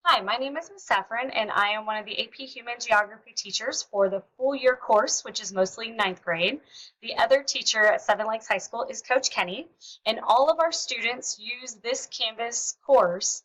Hi, my name is Ms. Saffron, and I am one of the AP Human Geography teachers for the full year course, which is mostly ninth grade. The other teacher at Seven Lakes High School is Coach Kenny, and all of our students use this Canvas course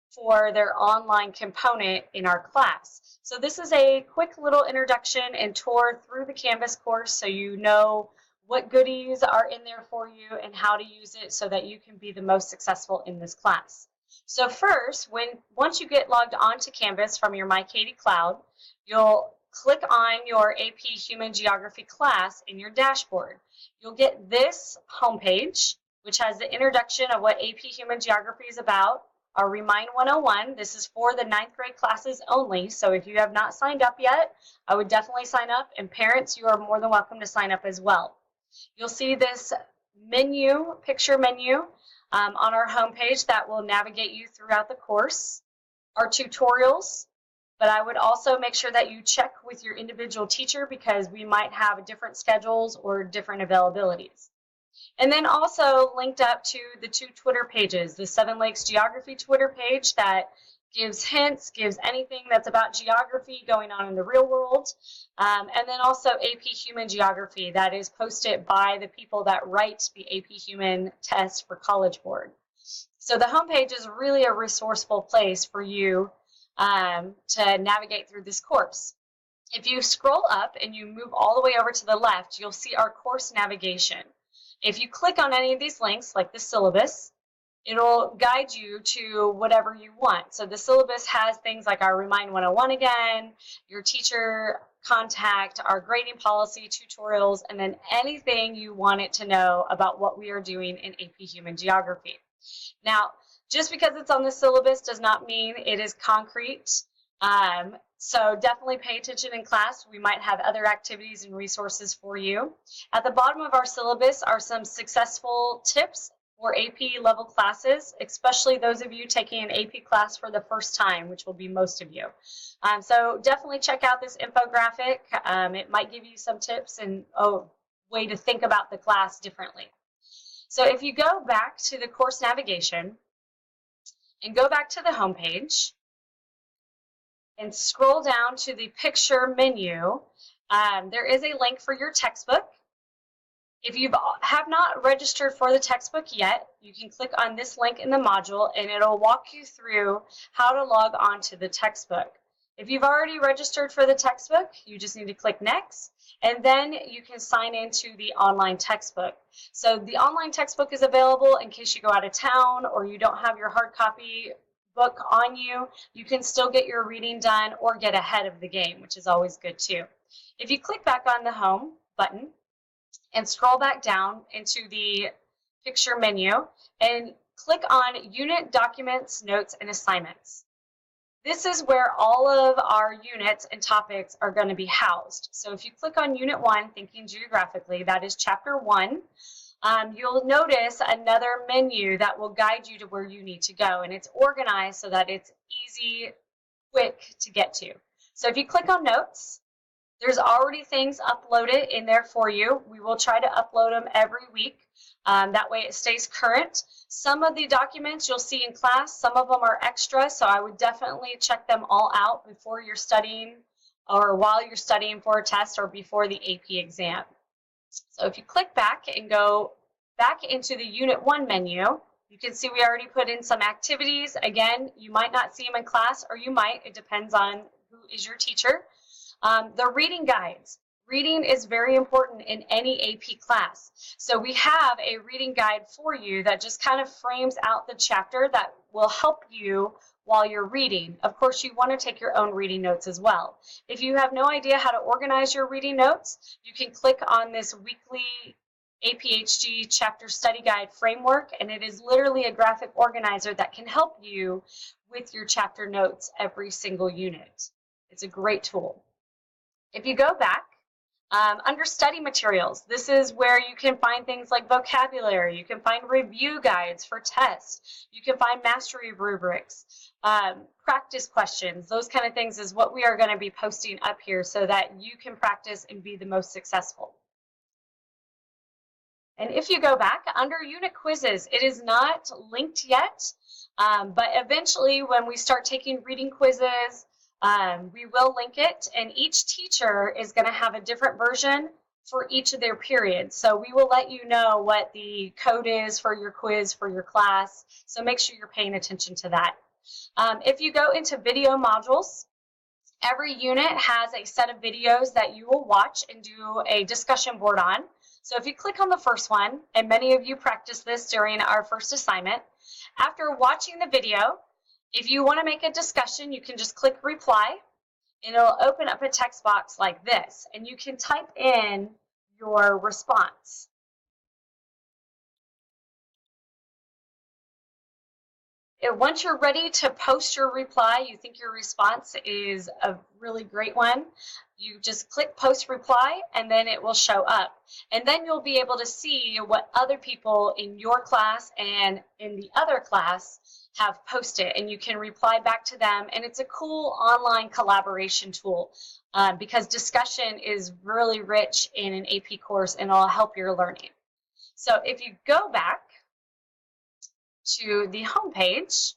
for their online component in our class. So this is a quick little introduction and tour through the Canvas course so you know what goodies are in there for you and how to use it so that you can be the most successful in this class. So first, once you get logged onto Canvas from your MyKatie Cloud, you'll click on your AP Human Geography class in your dashboard. You'll get this homepage, which has the introduction of what AP Human Geography is about, our Remind 101. This is for the ninth grade classes only, so if you have not signed up yet, I would definitely sign up, and parents, you are more than welcome to sign up as well. You'll see this picture menu on our homepage that will navigate you throughout the course, our tutorials, but I would also make sure that you check with your individual teacher because we might have different schedules or different availabilities. And then also linked up to the two Twitter pages, the Seven Lakes Geography Twitter page that gives hints, gives anything that's about geography going on in the real world, and then also AP Human Geography that is posted by the people that write the AP Human test for College Board. So the homepage is really a resourceful place for you to navigate through this course. If you scroll up and you move all the way over to the left, you'll see our course navigation. If you click on any of these links, like the syllabus, it'll guide you to whatever you want. So the syllabus has things like our Remind 101 again, your teacher contact, our grading policy tutorials, and then anything you want it to know about what we are doing in AP Human Geography. Now, just because it's on the syllabus does not mean it is concrete. So definitely pay attention in class. We might have other activities and resources for you. At the bottom of our syllabus are some successful tips for AP level classes, especially those of you taking an AP class for the first time, which will be most of you. So definitely check out this infographic. It might give you some tips and a way to think about the class differently. So if you go back to the course navigation and go back to the home page and scroll down to the picture menu, there is a link for your textbook. If you have not registered for the textbook yet, you can click on this link in the module and it'll walk you through how to log on to the textbook. If you've already registered for the textbook, you just need to click next, and then you can sign into the online textbook. So the online textbook is available in case you go out of town or you don't have your hard copy book on you. You can still get your reading done or get ahead of the game, which is always good too. If you click back on the home button and scroll back down into the picture menu and click on Unit Documents, Notes, and Assignments. This is where all of our units and topics are going to be housed. So if you click on Unit 1, Thinking Geographically, that is Chapter 1, you'll notice another menu that will guide you to where you need to go. And it's organized so that it's easy, quick to get to. So if you click on Notes, there's already things uploaded in there for you. We will try to upload them every week. That way it stays current. Some of the documents you'll see in class, some of them are extra, so I would definitely check them all out before you're studying or while you're studying for a test or before the AP exam. So if you click back and go back into the Unit 1 menu, you can see we already put in some activities. Again, you might not see them in class or you might. It depends on who is your teacher. The reading guides. Reading is very important in any AP class. So we have a reading guide for you that just kind of frames out the chapter that will help you while you're reading. Of course, you want to take your own reading notes as well. If you have no idea how to organize your reading notes, you can click on this weekly APHG chapter study guide framework, and it is literally a graphic organizer that can help you with your chapter notes every single unit. It's a great tool. If you go back, under study materials, this is where you can find things like vocabulary, you can find review guides for tests, you can find mastery rubrics, practice questions, those kind of things is what we are going to be posting up here so that you can practice and be the most successful. And if you go back under unit quizzes, it is not linked yet. But eventually, when we start taking reading quizzes, we will link it, and each teacher is going to have a different version for each of their periods. So we will let you know what the code is for your quiz for your class, so make sure you're paying attention to that. If you go into video modules, every unit has a set of videos that you will watch and do a discussion board on. So if you click on the first one, and many of you practiced this during our first assignment, after watching the video, if you want to make a discussion, you can just click reply, and it'll open up a text box like this, and you can type in your response. Once you're ready to post your reply, you think your response is a really great one, you just click post reply, and then it will show up. And then you'll be able to see what other people in your class and in the other class have posted, and you can reply back to them. And it's a cool online collaboration tool because discussion is really rich in an AP course, and it'll help your learning. So if you go back to the home page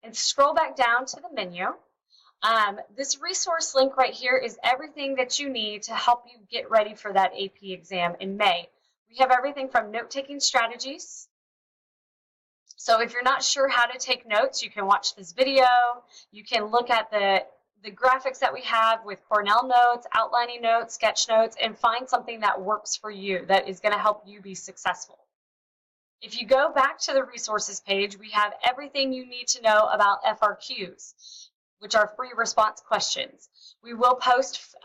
and scroll back down to the menu, this resource link right here is everything that you need to help you get ready for that AP exam in May. We have everything from note-taking strategies. So if you're not sure how to take notes, you can watch this video. You can look at the graphics that we have with Cornell notes, outlining notes, sketch notes, and find something that works for you that is going to help you be successful. If you go back to the resources page, we have everything you need to know about FRQs, which are free response questions. We will post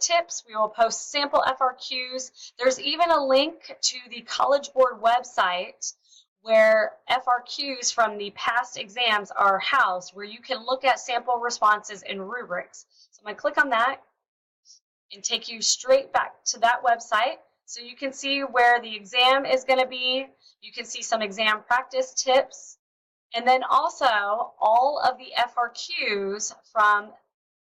tips, we will post sample FRQs. There's even a link to the College Board website where FRQs from the past exams are housed, where you can look at sample responses and rubrics. So I'm going to click on that and take you straight back to that website. So you can see where the exam is going to be. You can see some exam practice tips. And then also all of the FRQs from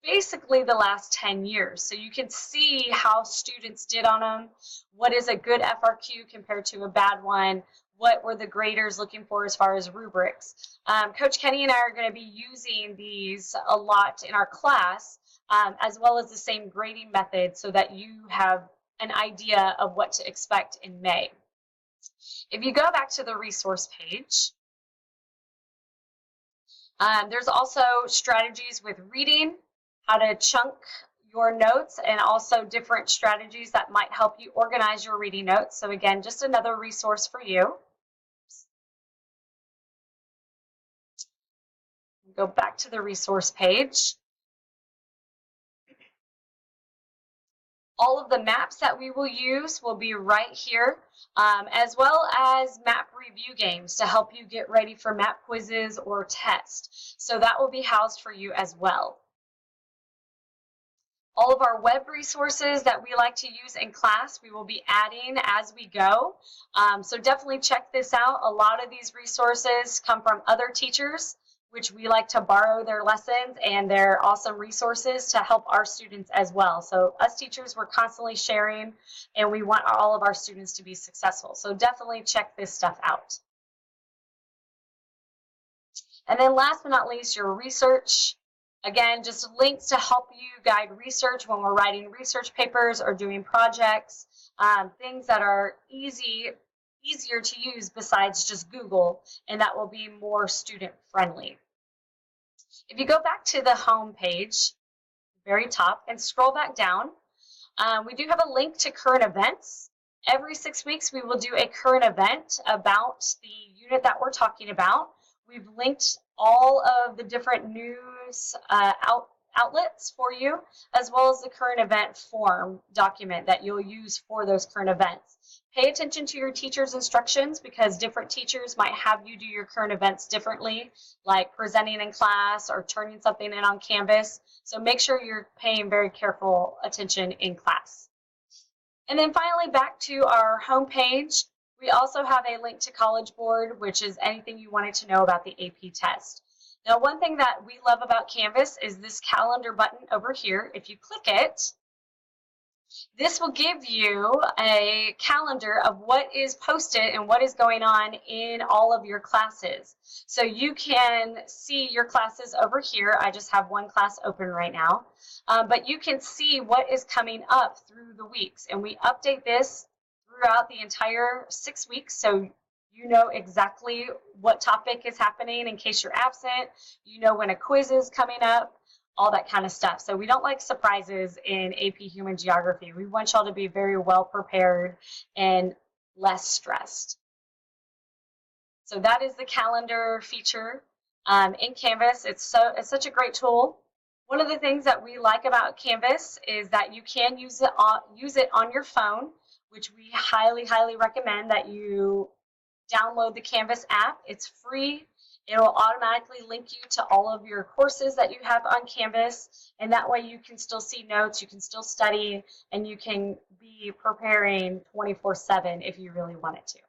basically the last 10 years. So you can see how students did on them. What is a good FRQ compared to a bad one? What were the graders looking for as far as rubrics? Coach Kenny and I are going to be using these a lot in our class, as well as the same grading method, so that you have an idea of what to expect in May. If you go back to the resource page, there's also strategies with reading, how to chunk your notes, and also different strategies that might help you organize your reading notes. So again, just another resource for you. Go back to the resource page. All of the maps that we will use will be right here, as well as map review games to help you get ready for map quizzes or tests. So that will be housed for you as well. All of our web resources that we like to use in class, we will be adding as we go. So definitely check this out. A lot of these resources come from other teachers, which we like to borrow their lessons, and they're awesome resources to help our students as well. So us teachers, we're constantly sharing, and we want all of our students to be successful. So definitely check this stuff out. And then last but not least, your research. Again, just links to help you guide research when we're writing research papers or doing projects, things that are easier to use besides just Google, and that will be more student friendly. If you go back to the home page, very top, and scroll back down, we do have a link to current events. Every 6 weeks, we will do a current event about the unit that we're talking about. We've linked all of the different news outlets for you, as well as the current event form document that you'll use for those current events. Pay attention to your teacher's instructions, because different teachers might have you do your current events differently, like presenting in class or turning something in on Canvas. So make sure you're paying very careful attention in class. And then finally, back to our home page, we also have a link to College Board, which is anything you wanted to know about the AP test. Now, one thing that we love about Canvas is this calendar button over here. If you click it, This will give you a calendar of what is posted and what is going on in all of your classes. So you can see your classes over here. I just have one class open right now, but you can see what is coming up through the weeks. And we update this throughout the entire 6 weeks, so you know exactly what topic is happening in case you're absent. You know when a quiz is coming up, all that kind of stuff. So we don't like surprises in AP Human Geography. We want y'all to be very well prepared and less stressed. So that is the calendar feature in Canvas. It's such a great tool. One of the things that we like about Canvas is that you can use it on your phone, which we highly, highly recommend that you download the Canvas app. It's free. It will automatically link you to all of your courses that you have on Canvas, and that way you can still see notes, you can still study, and you can be preparing 24/7 if you really wanted to.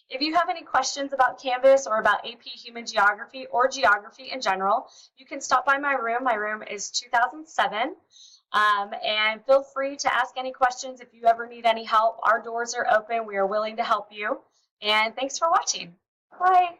If you have any questions about Canvas or about AP Human Geography or geography in general, you can stop by my room. My room is 2007. And feel free to ask any questions if you ever need any help. Our doors are open. We are willing to help you. And thanks for watching. Bye.